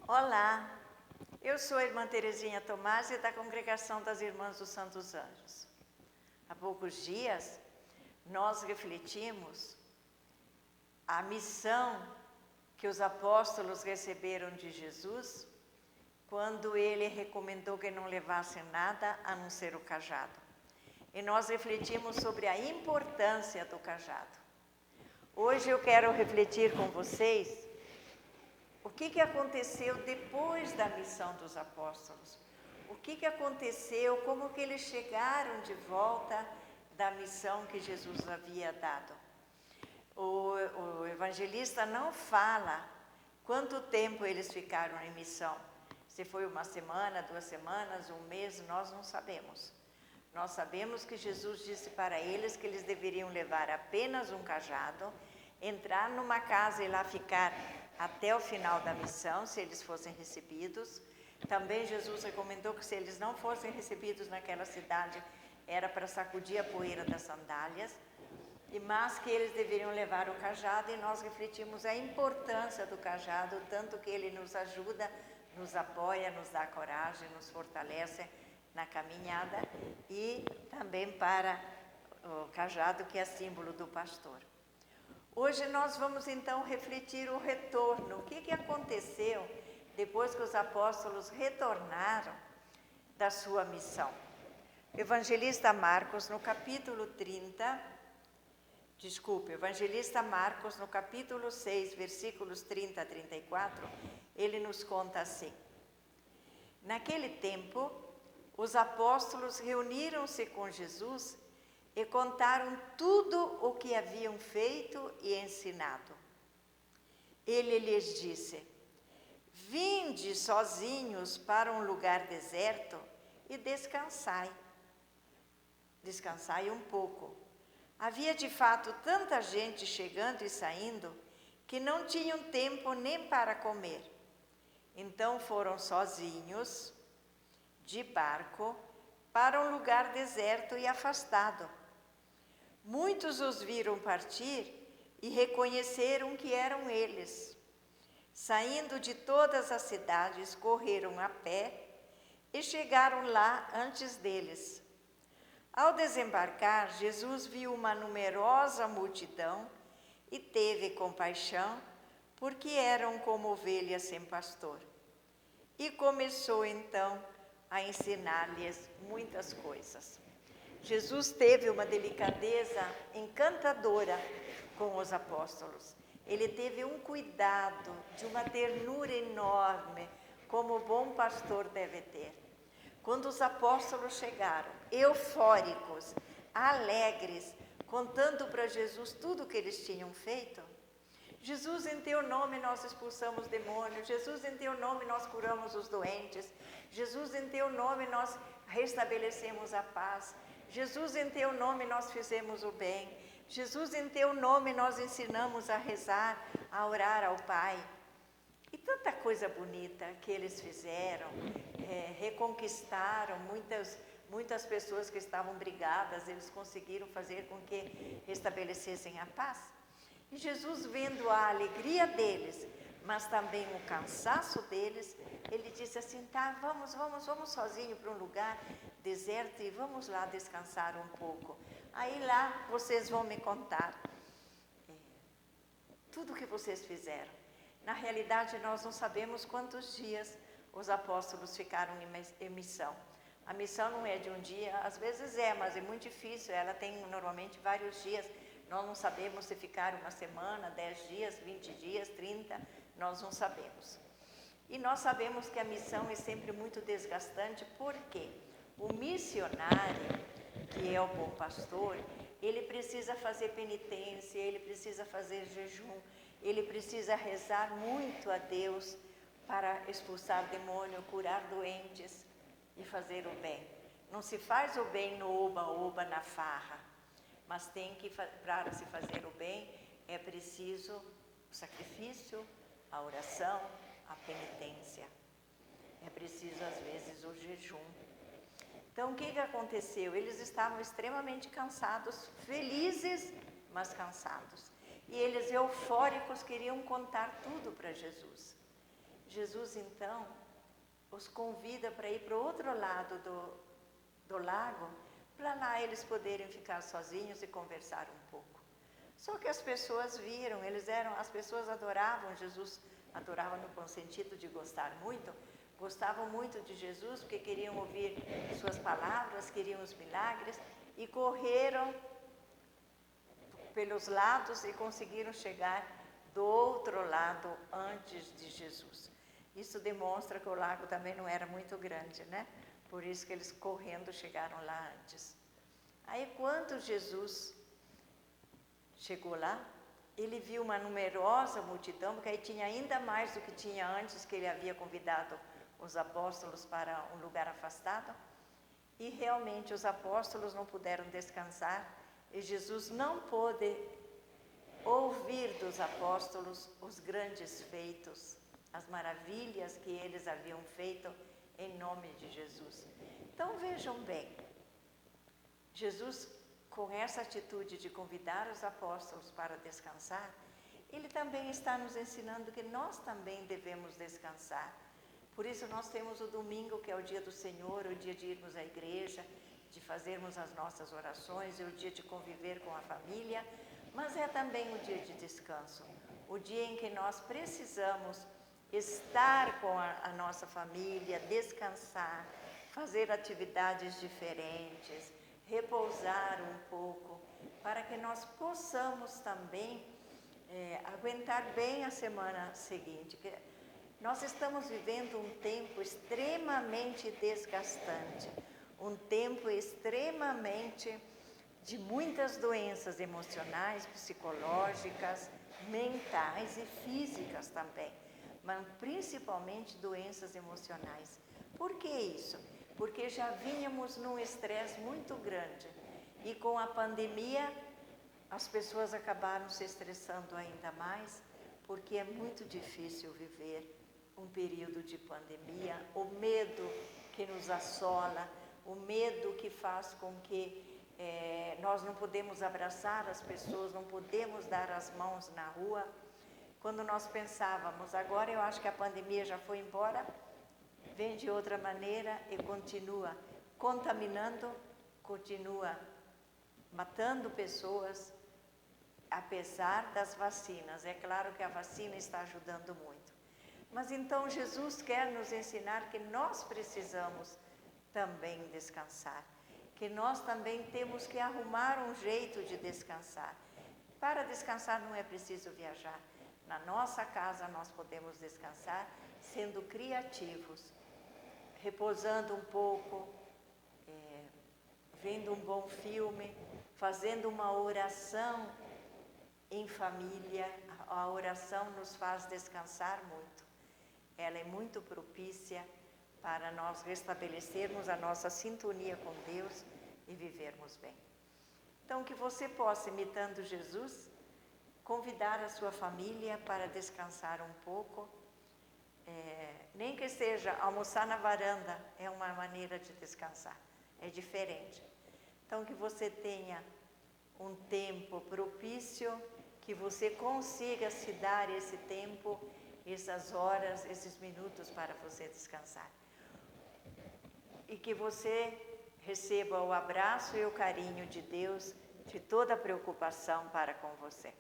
Olá, eu sou a irmã Terezinha Tomás e da Congregação das Irmãs dos Santos Anjos. Há poucos dias, nós refletimos a missão que os apóstolos receberam de Jesus quando ele recomendou que não levassem nada a não ser o cajado. E nós refletimos sobre a importância do cajado. Hoje eu quero refletir com vocês o que aconteceu depois da missão dos apóstolos. O que aconteceu, como que eles chegaram de volta da missão que Jesus havia dado. O evangelista não fala quanto tempo eles ficaram em missão. Se foi uma semana, 2 semanas, um mês, nós não sabemos. Nós sabemos que Jesus disse para eles que eles deveriam levar apenas um cajado, entrar numa casa e lá ficar até o final da missão, se eles fossem recebidos. Também Jesus recomendou que se eles não fossem recebidos naquela cidade, era para sacudir a poeira das sandálias, mas que eles deveriam levar o cajado, e nós refletimos a importância do cajado, tanto que ele nos ajuda, nos apoia, nos dá coragem, nos fortalece na caminhada, e também para o cajado que é símbolo do pastor. Hoje nós vamos então refletir o retorno. O que aconteceu depois que os apóstolos retornaram da sua missão? O evangelista Marcos, no capítulo 6, versículos 30 a 34, ele nos conta assim: Naquele tempo, os apóstolos reuniram-se com Jesus e contaram tudo o que haviam feito e ensinado. Ele lhes disse: Vinde sozinhos para um lugar deserto e descansai. Descansai um pouco. Havia de fato tanta gente chegando e saindo que não tinham tempo nem para comer. Então foram sozinhos, de barco, para um lugar deserto e afastado. Muitos os viram partir e reconheceram que eram eles. Saindo de todas as cidades, correram a pé e chegaram lá antes deles. Ao desembarcar, Jesus viu uma numerosa multidão e teve compaixão, porque eram como ovelhas sem pastor. E começou então a ensinar-lhes muitas coisas. Jesus teve uma delicadeza encantadora com os apóstolos. Ele teve um cuidado, de uma ternura enorme, como o bom pastor deve ter. Quando os apóstolos chegaram, eufóricos, alegres, contando para Jesus tudo o que eles tinham feito: Jesus, em teu nome nós expulsamos demônios. Jesus, em teu nome nós curamos os doentes. Jesus, em teu nome nós restabelecemos a paz. Jesus, em teu nome nós fizemos o bem. Jesus, em teu nome nós ensinamos a rezar, a orar ao Pai. E tanta coisa bonita que eles fizeram, reconquistaram muitas pessoas que estavam brigadas, eles conseguiram fazer com que restabelecessem a paz. E Jesus, vendo a alegria deles, mas também o cansaço deles, ele disse assim: tá, vamos sozinho para um lugar deserto e vamos lá descansar um pouco. Aí lá vocês vão me contar tudo o que vocês fizeram. Na realidade, nós não sabemos quantos dias os apóstolos ficaram em missão. A missão não é de um dia, às vezes mas é muito difícil, ela tem normalmente vários dias. Nós não sabemos se ficaram uma semana, 10 dias, 20 dias, 30, nós não sabemos. E nós sabemos que a missão é sempre muito desgastante, porque o missionário, que é o bom pastor, ele precisa fazer penitência, ele precisa fazer jejum, ele precisa rezar muito a Deus para expulsar demônio, curar doentes e fazer o bem. Não se faz o bem no oba-oba, na farra, mas para se fazer o bem, é preciso o sacrifício, a oração, a penitência. É preciso, às vezes, o jejum. Então, o que aconteceu? Eles estavam extremamente cansados, felizes, mas cansados. E eles, eufóricos, queriam contar tudo para Jesus. Jesus então os convida para ir para o outro lado do lago, para lá eles poderem ficar sozinhos e conversar um pouco. Só que as pessoas viram, as pessoas adoravam Jesus, adoravam no bom sentido de gostar muito, gostavam muito de Jesus porque queriam ouvir suas palavras, queriam os milagres e correram pelos lados e conseguiram chegar do outro lado antes de Jesus. Isso demonstra que o lago também não era muito grande, né? Por isso que eles correndo chegaram lá antes. Aí quando Jesus chegou lá, ele viu uma numerosa multidão, porque aí tinha ainda mais do que tinha antes, que ele havia convidado os apóstolos para um lugar afastado. E realmente os apóstolos não puderam descansar, e Jesus não pôde ouvir dos apóstolos os grandes feitos, as maravilhas que eles haviam feito em nome de Jesus. Então vejam bem, Jesus, com essa atitude de convidar os apóstolos para descansar, ele também está nos ensinando que nós também devemos descansar. Por isso nós temos o domingo, que é o dia do Senhor, o dia de irmos à igreja, de fazermos as nossas orações, é o dia de conviver com a família, mas é também o dia de descanso, o dia em que nós precisamos estar com a nossa família, descansar, fazer atividades diferentes, repousar um pouco, para que nós possamos também aguentar bem a semana seguinte. Nós estamos vivendo um tempo extremamente desgastante, um tempo extremamente de muitas doenças emocionais, psicológicas, mentais e físicas também, mas principalmente doenças emocionais. Por que isso? Porque já vínhamos num estresse muito grande e com a pandemia as pessoas acabaram se estressando ainda mais, porque é muito difícil viver um período de pandemia, o medo que nos assola, o medo que faz com que nós não podemos abraçar as pessoas, não podemos dar as mãos na rua. Quando nós pensávamos, agora eu acho que a pandemia já foi embora, vem de outra maneira e continua contaminando, continua matando pessoas, apesar das vacinas. É claro que a vacina está ajudando muito. Mas então Jesus quer nos ensinar que nós precisamos também descansar, que nós também temos que arrumar um jeito de descansar. Para descansar não é preciso viajar. Na nossa casa nós podemos descansar sendo criativos, repousando um pouco, vendo um bom filme, fazendo uma oração em família. A oração nos faz descansar muito. Ela é muito propícia para nós restabelecermos a nossa sintonia com Deus e vivermos bem. Então, que você possa, imitando Jesus, convidar a sua família para descansar um pouco, nem que seja almoçar na varanda, é uma maneira de descansar, é diferente. Então, que você tenha um tempo propício, que você consiga se dar esse tempo, essas horas, esses minutos para você descansar. E que você receba o abraço e o carinho de Deus, de toda a preocupação para com você.